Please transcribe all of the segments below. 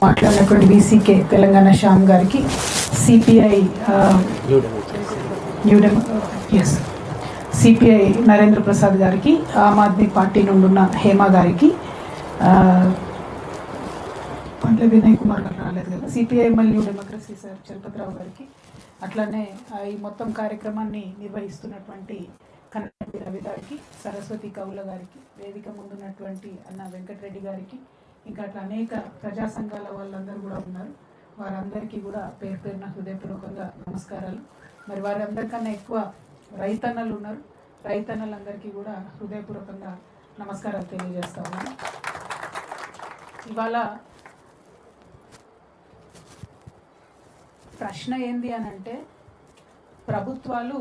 మాట్లాడినటువంటి బీసీకే తెలంగాణ శ్యామ్ గారికి, CPI CPI Narendra Prasad గారికి, ఆమ్ ఆద్మీ పార్టీ నుండి ఉన్న హేమ గారికి, పండ్ల వినయ్ కుమార్ గారు రాలేదు కదా, సిపిఐఎంఎల్ న్యూ డెమోక్రసీ సార్ చలపతిరావు గారికి, అట్లనే ఈ మొత్తం కార్యక్రమాన్ని నిర్వహిస్తున్నటువంటి కన్నెపల్లి రవి గారికి, సరస్వతి కౌల గారికి, వేదిక ముందున్నటువంటి అన్న వెంకటరెడ్డి గారికి, ఇంకా అట్లా అనేక ప్రజా సంఘాల వాళ్ళందరూ కూడా ఉన్నారు. వారందరికీ కూడా పేరు పేరున హృదయపూర్వకంగా నమస్కారాలు. మరి వారందరికన్నా ఎక్కువ రైతన్నలు ఉన్నారు. రైతన్నలందరికీ కూడా హృదయపూర్వకంగా నమస్కారాలు తెలియజేస్తా ఉన్నాను. ఇవాళ ప్రశ్న ఏంది అని అంటే, ప్రభుత్వాలు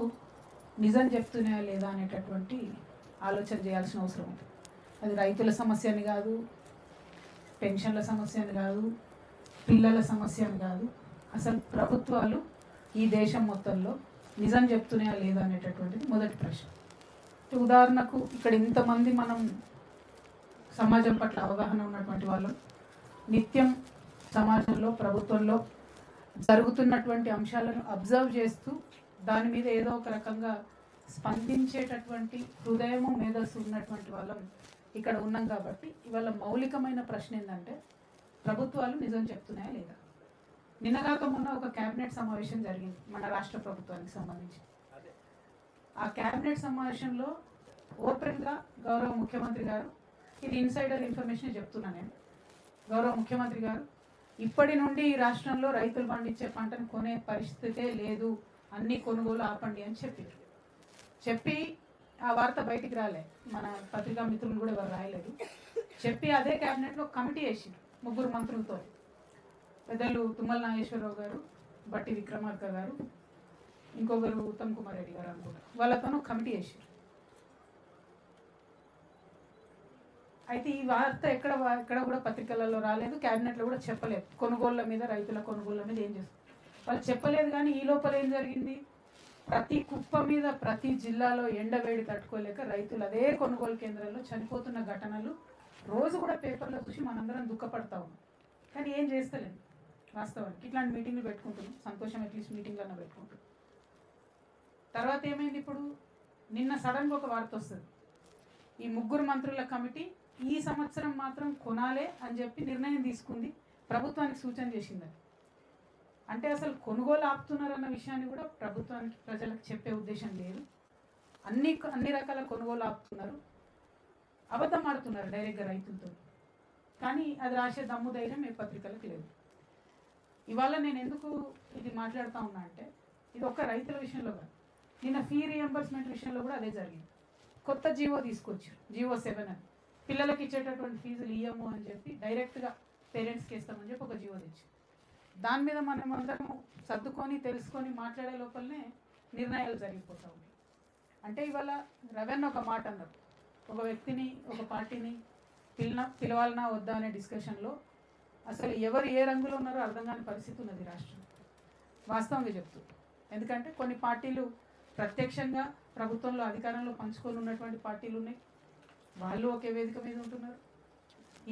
నిజం చెప్తున్నాయా లేదా అనేటటువంటి ఆలోచన చేయాల్సిన అవసరం ఉంది. అది రైతుల సమస్య అని కాదు, పెన్షన్ల సమస్య అని కాదు, పిల్లల సమస్య అని కాదు. అసలు ప్రభుత్వాలు ఈ దేశం మొత్తంలో నిజం చెప్తున్నాయా లేదా అనేటటువంటిది మొదటి ప్రశ్న. ఉదాహరణకు ఇక్కడ ఇంతమంది మనం సమాజం పట్ల అవగాహన ఉన్నటువంటి వాళ్ళు నిత్యం సమాజంలో, ప్రభుత్వంలో జరుగుతున్నటువంటి అంశాలను అబ్జర్వ్ చేస్తూ దాని మీద ఏదో ఒక రకంగా స్పందించేటటువంటి హృదయము, మేధస్సు ఉన్నటువంటి వాళ్ళం ఇక్కడ ఉన్నాం. కాబట్టి ఇవాళ మౌలికమైన ప్రశ్న ఏంటంటే, ప్రభుత్వాలు నిజం చెప్తున్నాయా లేదా. నిన్నగాక మొన్న ఒక క్యాబినెట్ సమావేశం జరిగింది మన రాష్ట్ర ప్రభుత్వానికి సంబంధించి. ఆ క్యాబినెట్ సమావేశంలో ఓపెన్గా గౌరవ ముఖ్యమంత్రి గారు, ఇది ఇన్సైడర్ ఇన్ఫర్మేషన్ చెప్తున్నా నేను, గౌరవ ముఖ్యమంత్రి గారు ఇప్పటి నుండి ఈ రాష్ట్రంలో రైతులు పండించే పంటను కొనే పరిస్థితే లేదు, అన్ని కొనుగోలు ఆపండి అని చెప్పి ఆ వార్త బయటికి రాలే, మన పత్రికా మిత్రులు కూడా ఎవరు రాయలేదు. చెప్పి అదే క్యాబినెట్లో కమిటీ వేసింది 3 మంత్రులతో, పెద్దలు తుమ్మల నాగేశ్వరరావు గారు, బట్టి విక్రమార్క గారు, ఇంకొకరు ఉత్తమ్ కుమార్ రెడ్డి గారు అనుకుంటా, వాళ్ళతోనూ కమిటీ వేసారు. అయితే ఈ వార్త ఎక్కడ కూడా పత్రికలలో రాలేదు, క్యాబినెట్లో కూడా చెప్పలేదు. కొనుగోళ్ల మీద, రైతుల కొనుగోళ్ల మీద ఏం చేస్తారు వాళ్ళు చెప్పలేదు. కానీ ఈ లోపల ఏం జరిగింది, ప్రతి కుప్ప మీద, ప్రతి జిల్లాలో ఎండవేడి తట్టుకోలేక రైతులు అదే కొనుగోలు కేంద్రాల్లో చనిపోతున్న ఘటనలు రోజు కూడా పేపర్లో చూసి మనందరం దుఃఖపడతా ఉన్నాం. కానీ ఏం చేస్తలేదు వాస్తవానికి. ఇట్లాంటి మీటింగ్లు పెట్టుకుంటున్నాం, సంతోషం, అట్లీస్ట్ మీటింగ్లన్నా పెట్టుకుంటున్నాం. తర్వాత ఏమైంది, ఇప్పుడు నిన్న సడన్గా ఒక వార్త వస్తుంది, ఈ 3 మంత్రుల కమిటీ ఈ సంవత్సరం మాత్రం కొనాలే అని చెప్పి నిర్ణయం తీసుకుంది, ప్రభుత్వానికి సూచన చేసింది. అంటే అసలు కొనుగోలు ఆపుతున్నారన్న విషయాన్ని కూడా ప్రభుత్వానికి, ప్రజలకు చెప్పే ఉద్దేశం లేదు. అన్ని రకాల కొనుగోలు ఆపుతున్నారు, అబద్ధం ఆడుతున్నారు డైరెక్ట్గా రైతులతో. కానీ అది రాసే దమ్ము, ధైర్యం ఏ పత్రికలకు లేదు. ఇవాళ నేను ఎందుకు ఇది మాట్లాడుతూ ఉన్నా అంటే, ఇది ఒక్క రైతుల విషయంలో కాదు, నిన్న ఫీ రియంబర్స్మెంట్ విషయంలో కూడా అదే జరిగింది. కొత్త జీవో తీసుకొచ్చారు, జీవో 7 అని, పిల్లలకి ఇచ్చేటటువంటి ఫీజులు ఇయ్యము అని చెప్పి డైరెక్ట్గా పేరెంట్స్కి ఇస్తామని చెప్పి ఒక జీవో తెచ్చి, దాని మీద మనం అందరం సర్దుకొని తెలుసుకొని మాట్లాడే లోపలనే నిర్ణయాలు జరిగిపోతూ ఉన్నాయి. అంటే ఇవాళ రవెన్న ఒక మాట అన్నారు, ఒక వ్యక్తిని, ఒక పార్టీని పిలవాలన్నా వద్దా అనే డిస్కషన్లో అసలు ఎవరు ఏ రంగులో ఉన్నారో అర్థం కాని పరిస్థితి ఉన్నది రాష్ట్రం, వాస్తవంగా చెప్తూ. ఎందుకంటే కొన్ని పార్టీలు ప్రత్యక్షంగా ప్రభుత్వంలో అధికారంలో పంచుకొని ఉన్నటువంటి పార్టీలు ఉన్నాయి, వాళ్ళు ఒకే వేదిక మీద ఉంటున్నారు.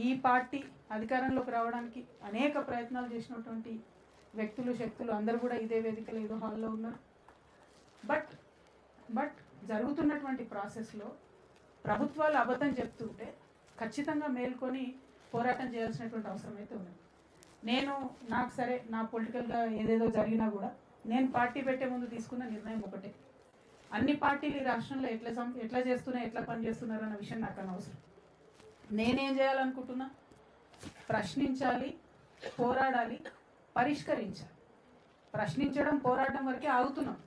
ఈ పార్టీ అధికారంలోకి రావడానికి అనేక ప్రయత్నాలు చేసినటువంటి వ్యక్తులు, శక్తులు అందరూ కూడా ఇదే వేదికలో, ఏదో హాల్లో ఉన్నారు. బట్ జరుగుతున్నటువంటి ప్రాసెస్లో ప్రభుత్వాలు అబద్ధం చెప్తుంటే ఖచ్చితంగా మేల్కొని పోరాటం చేయాల్సినటువంటి అవసరం అయితే ఉన్నది. నాకు సరే, నా పొలిటికల్గా ఏదేదో జరిగినా కూడా నేను పార్టీ పెట్టే ముందు తీసుకున్న నిర్ణయం ఒకటే, అన్ని పార్టీలు ఈ రాష్ట్రంలో ఎట్లా చేస్తున్నాయి, ఎట్లా పనిచేస్తున్నారు అన్న విషయం నాకు అనవసరం. నేనేం చేయాలనుకుంటున్నా, ప్రశ్నించాలి, పోరాడాలి, పరిష్కరించాలి. ప్రశ్నించడం, పోరాటం వరకే ఆగుతున్నాం,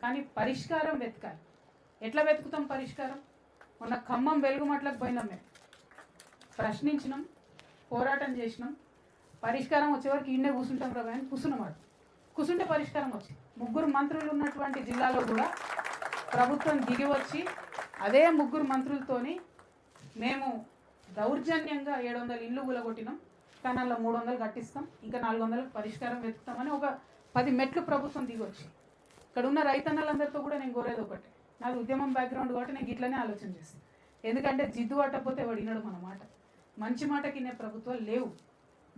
కానీ పరిష్కారం వెతకాలి. ఎట్లా వెతుకుతాం పరిష్కారం? మొన్న ఖమ్మం వెలుగుమట్లకు పోయినాం, మేము ప్రశ్నించినాం, పోరాటం చేసినాం, పరిష్కారం వచ్చేవరకు ఈయనే కూర్చుంటాం రా అని కూర్చుంటే పరిష్కారం వచ్చింది. 3 మంత్రులు ఉన్నటువంటి జిల్లాలో కూడా ప్రభుత్వం దిగి వచ్చి అదే 3 మంత్రులతోని మేము దౌర్జన్యంగా 700 ఇళ్ళు కూలగొట్టినాం, కానీ అలా 300 కట్టిస్తాం, ఇంకా 400లకు పరిష్కారం వెతుకుతామని ఒక 10 మెట్లు ప్రభుత్వం దిగొచ్చి. ఇక్కడ ఉన్న రైతన్నలందరితో కూడా నేను కోరేది ఒకటే, నాది ఉద్యమం బ్యాక్గ్రౌండ్ కాబట్టి నేను ఇట్లనే ఆలోచన చేస్తాను. ఎందుకంటే జిద్దు పట్టకపోతే వాడు వినడు మన మాట. మంచి మాట కినే ప్రభుత్వాలు లేవు.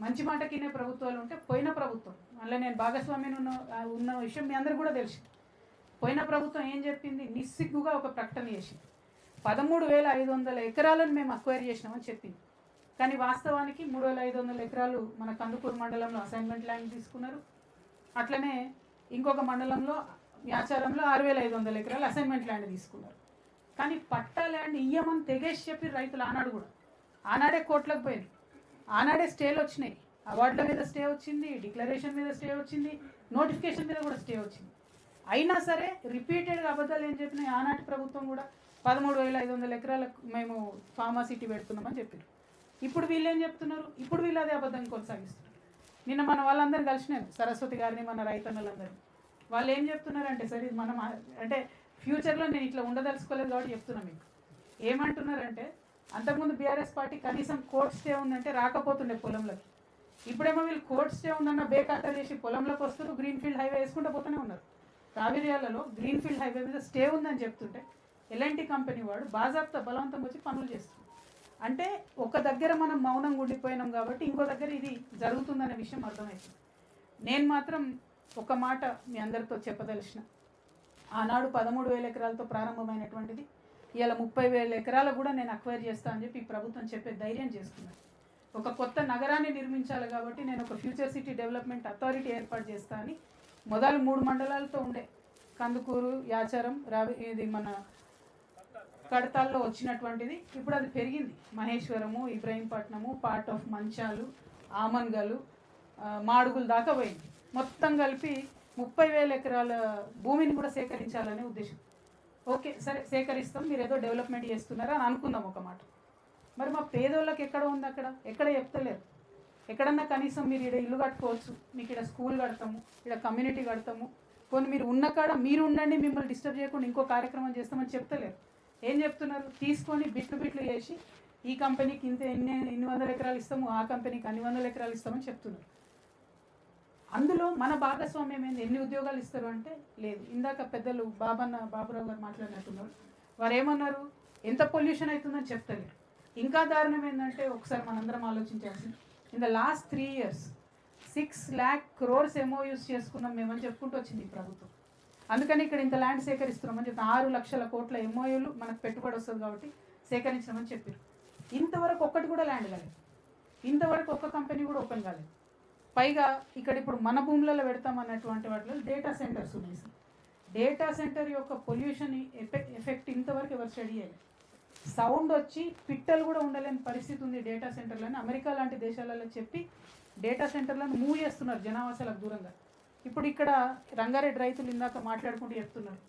మంచి మాట కినే ప్రభుత్వాలు ఉంటే పోయిన ప్రభుత్వం మళ్ళీ నేను భాగస్వామ్యం ఉన్న విషయం మీ అందరికీ కూడా తెలుసు. పోయిన ప్రభుత్వం ఏం చెప్పింది, నిస్సిగ్గుగా ఒక ప్రకటన చేసింది, 13,500 ఎకరాలను మేము అక్వైర్ చేసినామని చెప్పింది. కానీ వాస్తవానికి 3,500 ఎకరాలు మన కందుకూరు మండలంలో అసైన్మెంట్ ల్యాండ్ తీసుకున్నారు. అట్లనే ఇంకొక మండలంలో ఆచారంలో 6,500 ఎకరాలు అసైన్మెంట్ ల్యాండ్ తీసుకున్నారు. కానీ పట్టా ల్యాండ్ ఇయ్యమని తెగేసి చెప్పి రైతులు ఆనాడు కూడా, ఆనాడే కోట్లకు పోయినారు, ఆనాడే స్టేలు వచ్చినాయి, అవార్డుల మీద స్టే వచ్చింది, డిక్లరేషన్ మీద స్టే వచ్చింది, నోటిఫికేషన్ మీద కూడా స్టే వచ్చింది. అయినా సరే రిపీటెడ్గా అబద్ధాలు ఏం చెప్పినాయి, ఆనాటి ప్రభుత్వం కూడా 13,500 ఎకరాలకు మేము ఫార్మాసిటీ పెడుతున్నామని చెప్పారు. ఇప్పుడు వీళ్ళు ఏం చెప్తున్నారు, ఇప్పుడు వీళ్ళు అదే అబద్ధం కొనసాగిస్తున్నారు. నిన్న మన వాళ్ళందరూ కలిసినారు, సరస్వతి గారిని, మన రైతన్నలందరినీ. వాళ్ళు ఏం చెప్తున్నారంటే, సరే ఇది మనం అంటే ఫ్యూచర్లో నేను ఇట్లా ఉండదలుచుకోలేదు కాబట్టి చెప్తున్నా మీకు. ఏమంటున్నారంటే, అంతకుముందు బీఆర్ఎస్ పార్టీ కనీసం కోర్ట్ స్టే ఉందంటే రాకపోతుండే పొలంలోకి. ఇప్పుడేమో వీళ్ళు కోర్ట్ స్టే ఉందన్న బేఖాతా చేసి పొలంలోకి వస్తారు, గ్రీన్ఫీల్డ్ హైవే వేసుకుంటూ పోతూనే ఉన్నారు. కావేరియాలలో గ్రీన్ఫీల్డ్ హైవే మీద స్టే ఉందని చెప్తుంటే ఎల్ఎన్టీ కంపెనీ వాడు బాజాప్తా బలవంతం వచ్చి పనులు చేస్తుంది. అంటే ఒక దగ్గర మనం మౌనంగా ఉండిపోయినాం కాబట్టి ఇంకో దగ్గర ఇది జరుగుతుందనే విషయం అర్థమవుతుంది. నేను మాత్రం ఒక మాట మీ అందరితో చెప్పదలిచిన, ఆనాడు 13,000 ఎకరాలతో ప్రారంభమైనటువంటిది ఇవాళ 30,000 ఎకరాలు కూడా నేను అక్వైర్ చేస్తా అని చెప్పి ఈ ప్రభుత్వం చెప్పే ధైర్యం చేసుకున్నాను. ఒక కొత్త నగరాన్ని నిర్మించాలి కాబట్టి నేను ఒక ఫ్యూచర్ సిటీ డెవలప్మెంట్ అథారిటీ ఏర్పాటు చేస్తా అని మొదలు 3 మండలాలతో ఉండే కందుకూరు, యాచారం, ఇది మన కడతాల్లో వచ్చినటువంటిది ఇప్పుడు అది పెరిగింది. మహేశ్వరము, ఇబ్రహీంపట్నము, పార్ట్ ఆఫ్ మంచాలు, ఆమన్గలు, మాడుగులు దాకా పోయింది. మొత్తం కలిపి 30,000 ఎకరాల భూమిని కూడా సేకరించాలనే ఉద్దేశం. ఓకే సరే సేకరిస్తాం, మీరు ఏదో డెవలప్మెంట్ చేస్తున్నారా అని అనుకుందాం ఒక మాట. మరి మా పేదోళ్ళకి ఎక్కడ ఉంది, అక్కడ ఎక్కడ చెప్తలేరు. ఎక్కడన్నా కనీసం మీరు ఇక్కడ ఇల్లు కట్టుకోవచ్చు, మీకు ఇక్కడ స్కూల్ కడతాము, ఇక్కడ కమ్యూనిటీ కడతాము, కొన్ని మీరు ఉన్న కాడ మీరు ఉండండి, మిమ్మల్ని డిస్టర్బ్ చేయకుండా ఇంకో కార్యక్రమం చేస్తామని చెప్తలేరు. ఏం చెప్తున్నారు, తీసుకొని బిట్లు చేసి ఈ కంపెనీకి ఇన్ని వందల ఎకరాలు ఇస్తాము, ఆ కంపెనీకి అన్ని వందల ఎకరాలు ఇస్తామని చెప్తున్నారు. అందులో మన భాగస్వామ్యం ఏంది, ఎన్ని ఉద్యోగాలు ఇస్తారు అంటే లేదు. ఇందాక పెద్దలు బాబురావు గారు మాట్లాడినట్టున్నారు. వారు ఏమన్నారు, ఎంత పొల్యూషన్ అవుతుందని చెప్తలేరు. ఇంకా దారుణం ఏంటంటే ఒకసారి మనందరం ఆలోచించాల్సింది, in the last 3 years 6 lakh crores MOUs చేసుకున్నాం మేమని చెప్పుకుంటూ వచ్చింది ఈ ప్రభుత్వం. అందుకని ఇక్కడ ఇంత ల్యాండ్ సేకరిస్తున్నామని చెప్పి 6 లక్షల కోట్ల MOUలు మనకు పెట్టుబడి వస్తుంది కాబట్టి సేకరించామని చెప్పారు. ఇంతవరకు ఒక్కటి కూడా ల్యాండ్ కాలేదు, ఇంతవరకు ఒక్క కంపెనీ కూడా ఓపెన్ కాలేదు. పైగా ఇక్కడ ఇప్పుడు మన భూములలో పెడతామన్నటువంటి వాటిలో డేటా సెంటర్స్ ఉన్నాయి. డేటా సెంటర్ యొక్క పొల్యూషన్ ఎఫెక్ట్ ఇంతవరకు ఎవరు స్టడీ చేయలేదు. సౌండ్ వచ్చి పిట్టలు కూడా ఉండలేని పరిస్థితి ఉంది డేటా సెంటర్లని అమెరికా లాంటి దేశాలలో చెప్పి డేటా సెంటర్లను మూవ్ చేస్తున్నారు జనావాసాలకు దూరంగా. ఇప్పుడు ఇక్కడ రంగారెడ్డి రైతులు ఇందాక మాట్లాడుకుంటూ చెప్తున్నారు,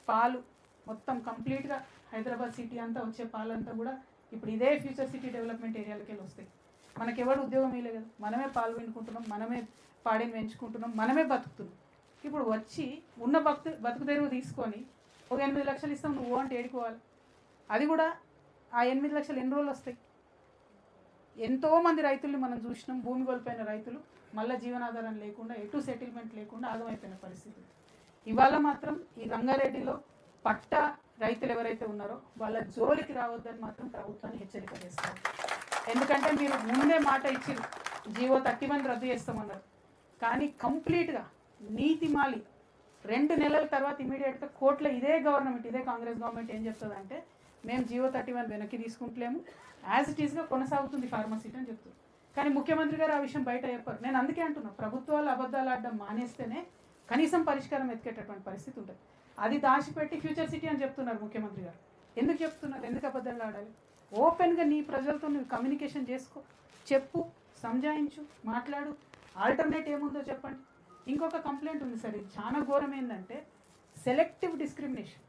పాలు మొత్తం కంప్లీట్గా హైదరాబాద్ సిటీ అంతా వచ్చే పాలంతా కూడా ఇప్పుడు ఇదే ఫ్యూచర్ సిటీ డెవలప్మెంట్ ఏరియాలకి వెళ్ళి వస్తాయి. మనకెవరు ఉద్యోగం ఇవ్వలేదు కదా, మనమే పాలు పెంచుకుంటున్నాం, మనమే పాడిని పెంచుకుంటున్నాం, మనమే బతుకుతున్నాం. ఇప్పుడు వచ్చి ఉన్న బతుకు తెరువు తీసుకొని ఒక 8 లక్షలు ఇస్తాం నువ్వు అంటే ఏడుకోవాలి. అది కూడా ఆ 8 లక్షలు ఎన్ని రోజులు వస్తాయి? ఎంతోమంది రైతుల్ని మనం చూసినాం, భూమి కోల్పోయిన రైతులు మళ్ళీ జీవనాధారం లేకుండా ఎటు సెటిల్మెంట్ లేకుండా ఆగమైపోయిన పరిస్థితి. ఇవాళ మాత్రం ఈ రంగారెడ్డిలో పట్టా రైతులు ఎవరైతే ఉన్నారో వాళ్ళ జోలికి రావద్దని మాత్రం ప్రభుత్వాన్ని హెచ్చరిక చేస్తారు. ఎందుకంటే మీరు ముందే మాట ఇచ్చారు, జీవో 31 రద్దు చేస్తామన్నారు. కానీ కంప్లీట్గా నీతి మాలి 2 నెలల తర్వాత ఇమీడియట్గా కోర్టులో ఇదే గవర్నమెంట్, ఇదే కాంగ్రెస్ గవర్నమెంట్ ఏం చెప్తుందంటే మేము జీవో 31 వెనక్కి తీసుకుంటలేము, యాజ్ ఇట్ ఈస్గా కొనసాగుతుంది ఫార్మసిటీ అని చెప్తారు. కానీ ముఖ్యమంత్రి గారు ఆ విషయం బయట చెప్పారు. నేను అందుకే అంటున్నా, ప్రభుత్వాలు అబద్ధాలు ఆడడం మానేస్తేనే కనీసం పరిష్కారం ఎత్తికేటటువంటి పరిస్థితి ఉంటుంది. అది దాచిపెట్టి ఫ్యూచర్ సిటీ అని చెప్తున్నారు ముఖ్యమంత్రి గారు. ఎందుకు చెప్తున్నారు, ఎందుకు అబద్ధాలు ఆడాలి? ఓపెన్గా నీ ప్రజలతో నువ్వు కమ్యూనికేషన్ చేసుకో, చెప్పు, సంజాయించు, మాట్లాడు, ఆల్టర్నేట్ ఏముందో చెప్పండి. ఇంకొక కంప్లైంట్ ఉంది సార్, ఇది చాలా ఘోరం. ఏంటంటే సెలెక్టివ్ డిస్క్రిమినేషన్,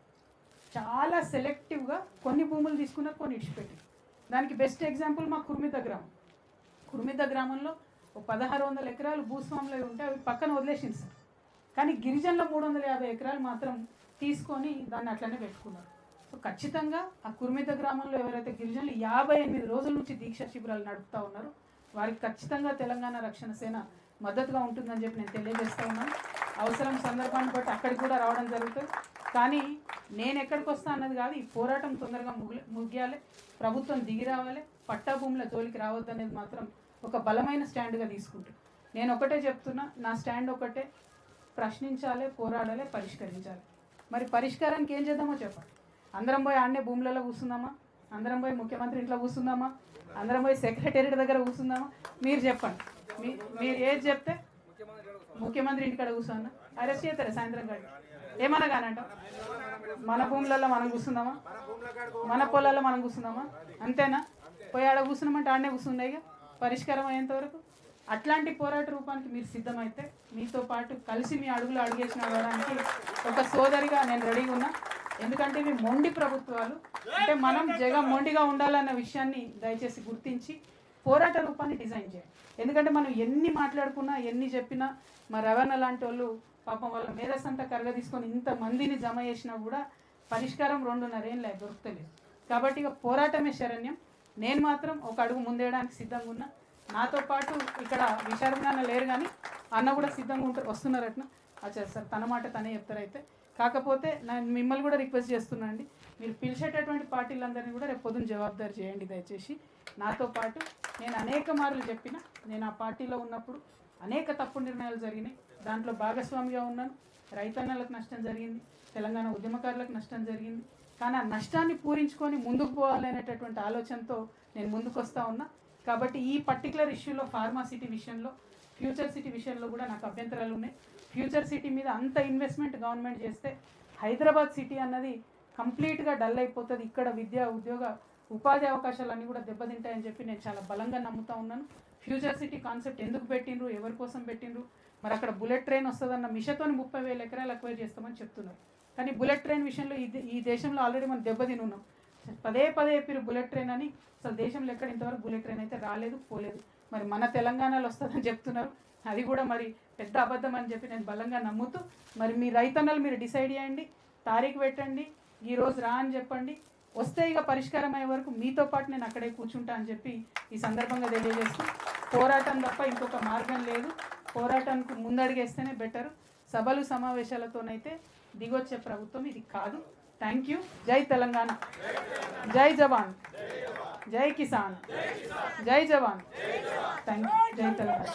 చాలా సెలెక్టివ్గా కొన్ని భూములు తీసుకున్నారు, కొన్ని ఇడిచిపెట్టి. దానికి బెస్ట్ ఎగ్జాంపుల్ మా కుర్మిద్ద గ్రామం. కుర్మిద్ద గ్రామంలో 1600 ఎకరాలు భూస్వాములు ఉంటే అవి పక్కన వదిలేసింది సార్. కానీ గిరిజనుల 350 ఎకరాలు మాత్రం తీసుకొని దాన్ని అట్లనే పెట్టుకున్నారు. సో ఖచ్చితంగా ఆ కుర్మిద్ద గ్రామంలో ఎవరైతే గిరిజనులు 58 రోజుల నుంచి దీక్ష శిబిరాలు నడుపుతూ ఉన్నారో వారికి ఖచ్చితంగా తెలంగాణ రక్షణ సేన మద్దతుగా ఉంటుందని చెప్పి నేను తెలియజేస్తూ ఉన్నాను. అవసరం సందర్భాన్ని బట్టి అక్కడికి కూడా రావడం జరుగుతుంది. కానీ నేను ఎక్కడికి వస్తా అన్నది కాదు, ఈ పోరాటం తొందరగా ముగియాలి, ప్రభుత్వం దిగి రావాలి, పట్టా భూముల జోలికి రావద్దనేది మాత్రం ఒక బలమైన స్టాండ్గా తీసుకుంటూ నేను ఒకటే చెప్తున్నా, నా స్టాండ్ ఒకటే, ప్రశ్నించాలి, పోరాడాలి, పరిష్కరించాలి. మరి పరిష్కారానికి ఏం చేద్దామో చెప్పండి. అందరం పోయి ఆడనే భూములలో కూర్చుందామా? అందరం పోయి ముఖ్యమంత్రి ఇంట్లో కూర్చుందామా? అందరం పోయి సెక్రటేరియట్ దగ్గర కూర్చుందామా? మీరు చెప్పండి. మీరు ఏది చెప్తే ముఖ్యమంత్రి ఇంటికాడ కూర్చున్నా అరెస్ట్ చేస్తారా సాయంత్రం కాడ? ఏమన్నా కానంట మన భూములలో మనం కూర్చుందామా? మన పొలాల్లో మనం కూర్చుందామా? అంతేనా? పోయి ఆడ కూర్చున్నామంటే ఆడనే కూర్చున్నాయిగా పరిష్కారం అయ్యేంత వరకు. అట్లాంటి పోరాట రూపానికి మీరు సిద్ధమైతే మీతో పాటు కలిసి మీ అడుగులు అడుగేసిన నడవడానికి ఒక సోదరిగా నేను రెడీగా ఉన్నా. ఎందుకంటే ఇవి మొండి ప్రభుత్వాలు, అంటే మనం మొండిగా ఉండాలన్న విషయాన్ని దయచేసి గుర్తించి పోరాట రూపాన్ని డిజైన్ చేయాలి. ఎందుకంటే మనం ఎన్ని మాట్లాడుకున్నా ఎన్ని చెప్పినా మా రవాణా లాంటి వాళ్ళు పాపం వాళ్ళ మేధస్సంతా కరగ తీసుకొని ఇంతమందిని జమ చేసినా కూడా పరిష్కారం 2.5 ఏళ్ళు దొరుకుతలేదు. కాబట్టి ఇక పోరాటమే శరణ్యం. నేను మాత్రం ఒక అడుగు ముందేయడానికి సిద్ధంగా ఉన్నా. నాతో పాటు ఇక్కడ విశారణ లేరు కానీ అన్న కూడా సిద్ధంగా ఉంటారు, వస్తున్నారట్న. అచ్చా సార్, తన మాట తనే చెప్తారైతే. కాకపోతే నేను మిమ్మల్ని కూడా రిక్వెస్ట్ చేస్తున్నా అండి, మీరు పిలిచేటటువంటి పార్టీలందరినీ కూడా రేపు పొద్దున్న జవాబుదారి చేయండి దయచేసి. నాతో పాటు నేను అనేక మార్లు చెప్పిన, నేను ఆ పార్టీలో ఉన్నప్పుడు అనేక తప్పుడు నిర్ణయాలు జరిగినాయి, దాంట్లో భాగస్వామిగా ఉన్నాను. రైతన్నలకు నష్టం జరిగింది, తెలంగాణ ఉద్యమకారులకు నష్టం జరిగింది. కానీ ఆ నష్టాన్ని పూరించుకొని ముందుకు పోవాలనేటటువంటి ఆలోచనతో నేను ముందుకు వస్తూ ఉన్నా. కాబట్టి ఈ పర్టికులర్ ఇష్యూలో ఫార్మా సిటీ విషయంలో, ఫ్యూచర్ సిటీ విషయంలో కూడా నాకు అభ్యంతరాలు ఉన్నాయి. ఫ్యూచర్ సిటీ మీద అంత ఇన్వెస్ట్మెంట్ గవర్నమెంట్ చేస్తే హైదరాబాద్ సిటీ అన్నది కంప్లీట్గా డల్ అయిపోతుంది. ఇక్కడ విద్యా ఉద్యోగ ఉపాధి అవకాశాలన్నీ కూడా దెబ్బతింటాయని చెప్పి నేను చాలా బలంగా నమ్ముతా ఉన్నాను. ఫ్యూచర్ సిటీ కాన్సెప్ట్ ఎందుకు పెట్టిండ్రు, ఎవరి కోసం పెట్టిండ్రు? మరి అక్కడ బుల్లెట్ ట్రైన్ వస్తుందన్న మిషతో 30,000 ఎకరాలు అక్వైర్ చేస్తామని చెప్తున్నారు. కానీ బుల్లెట్ ట్రైన్ విషయంలో ఈ దేశంలో ఆల్రెడీ మనం దెబ్బతిని ఉన్నాం. పదే చెప్పారు బుల్లెట్ ట్రైన్ అని. అసలు దేశంలో ఎక్కడ ఇంతవరకు బుల్లెట్ ట్రైన్ అయితే రాలేదు, పోలేదు. మరి మన తెలంగాణలో వస్తుందని చెప్తున్నారు, అది కూడా మరి పెద్ద అబద్ధం అని చెప్పి నేను బలంగా నమ్ముతూ, మరి మీ రైతన్నలు మీరు డిసైడ్ చేయండి, తారీఖు పెట్టండి, ఈరోజు రా అని చెప్పండి. వస్తే ఇక పరిష్కారం అయ్యే వరకు మీతో పాటు నేను అక్కడే కూర్చుంటా అని చెప్పి ఈ సందర్భంగా తెలియజేస్తూ, పోరాటం తప్ప ఇంకొక మార్గం లేదు. పోరాటానికి ముందడిగేస్తేనే బెటరు. సభలు సమావేశాలతోనైతే దిగొచ్చే ప్రభుత్వం ఇది కాదు. Thank you. జై తెలంగాణ, జై జవాన్, జై కిసాన్, జై జవాన్. Thank you. జై తెలంగాణ.